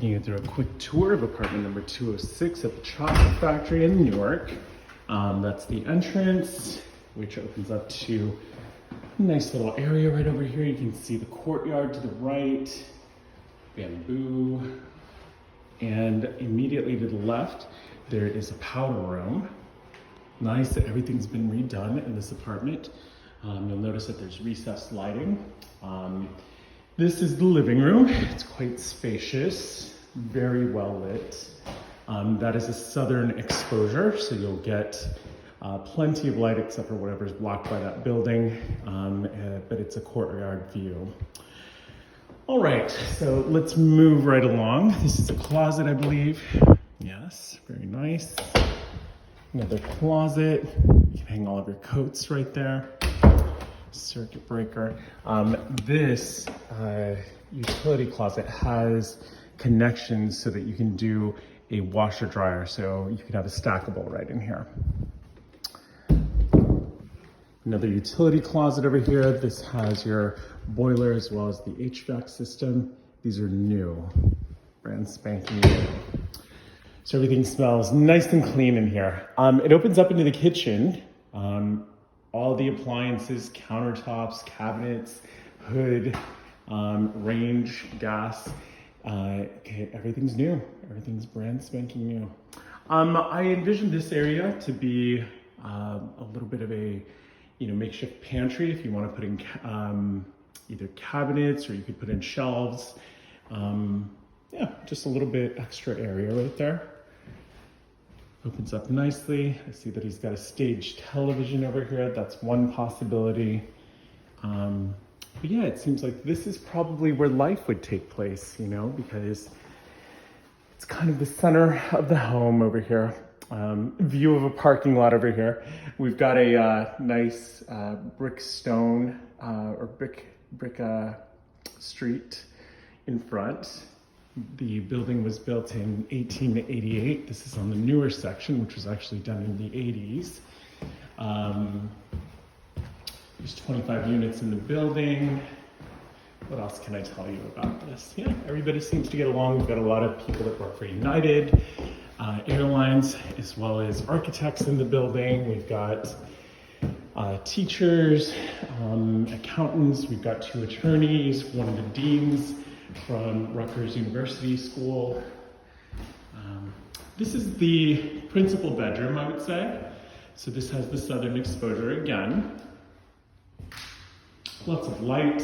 You can through a quick tour of apartment number 206 at the Chocolate Factory in Newark. That's the entrance, which opens up to a nice little area right over here. You can see the courtyard to the right, bamboo, and immediately to the left, there is a powder room. Nice that everything's been redone in this apartment. You'll notice that there's recessed lighting. This is the living room. It's quite spacious, very well lit. That is a southern exposure, so you'll get plenty of light except for whatever's blocked by that building, but it's a courtyard view. All right, so let's move right along. This is a closet, I believe. Yes, very nice. Another closet. You can hang all of your coats right there. Circuit breaker. This utility closet has connections so that you can do a washer dryer, so you can have a stackable right in here. Another utility closet over here. This has your boiler as well as the HVAC system. These are new, brand spanking new. So everything smells nice and clean in here. It opens up into the kitchen. All the appliances, countertops, cabinets, hood, range, gas, everything's new. Everything's brand spanking new. I envisioned this area to be a little bit of a makeshift pantry if you want to put in either cabinets, or you could put in shelves. Yeah, just a little bit extra area right there. Opens up nicely. I see that he's got a stage television over here. That's one possibility. But yeah, it seems like this is probably where life would take place, because it's kind of the center of the home over here. View of a parking lot over here. We've got a nice brick street in front. The building was built in 1888. This is on the newer section, which was actually done in the 80s. There's 25 units in the building. What else can I tell you about this? Yeah, everybody seems to get along. We've got a lot of people that work for United Airlines, as well as architects in the building. We've got teachers, accountants. We've got 2 attorneys, one of the deans from Rutgers University School. This is the principal bedroom, I would say. So this has the southern exposure again. Lots of light.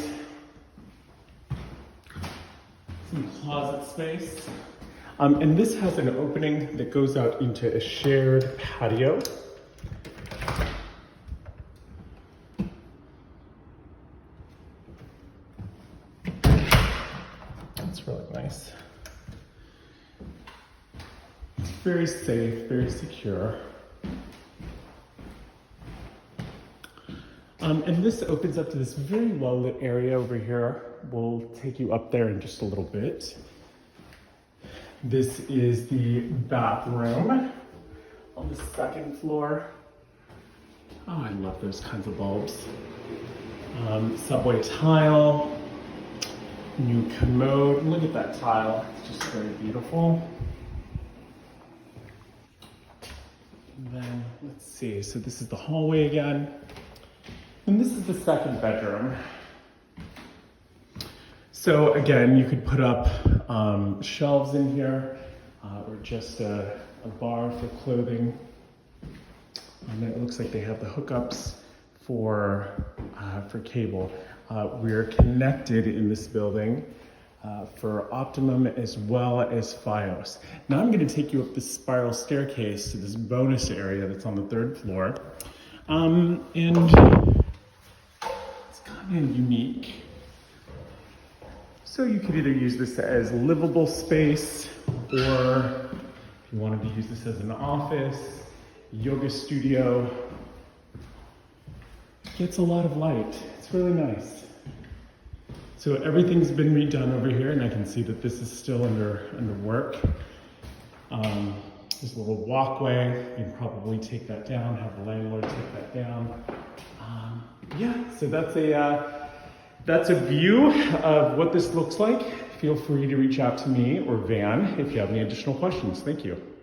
Some closet space. And this has an opening that goes out into a shared patio. Really nice. It's very safe, very secure. And this opens up to this very well lit area over here. We'll take you up there in just a little bit. This is the bathroom on the 2nd floor. Oh, I love those kinds of bulbs. Subway tile. New commode. Look at that tile. It's just very beautiful. And then let's see. So this is the hallway again. And this is the 2nd bedroom. So again, you could put up shelves in here, or just a bar for clothing. And then it looks like they have the hookups for cable. We're connected in this building for Optimum as well as Fios. Now I'm going to take you up this spiral staircase to this bonus area that's on the 3rd floor. And it's kind of unique. So you could either use this as livable space, or if you wanted to use this as an office, yoga studio. Gets a lot of light. It's really nice. So everything's been redone over here, and I can see that this is still under work. There's a little walkway. You can probably take that down, have the landlord take that down. Yeah, so that's a view of what this looks like feel free to reach out to me or Van if you have any additional questions. Thank you.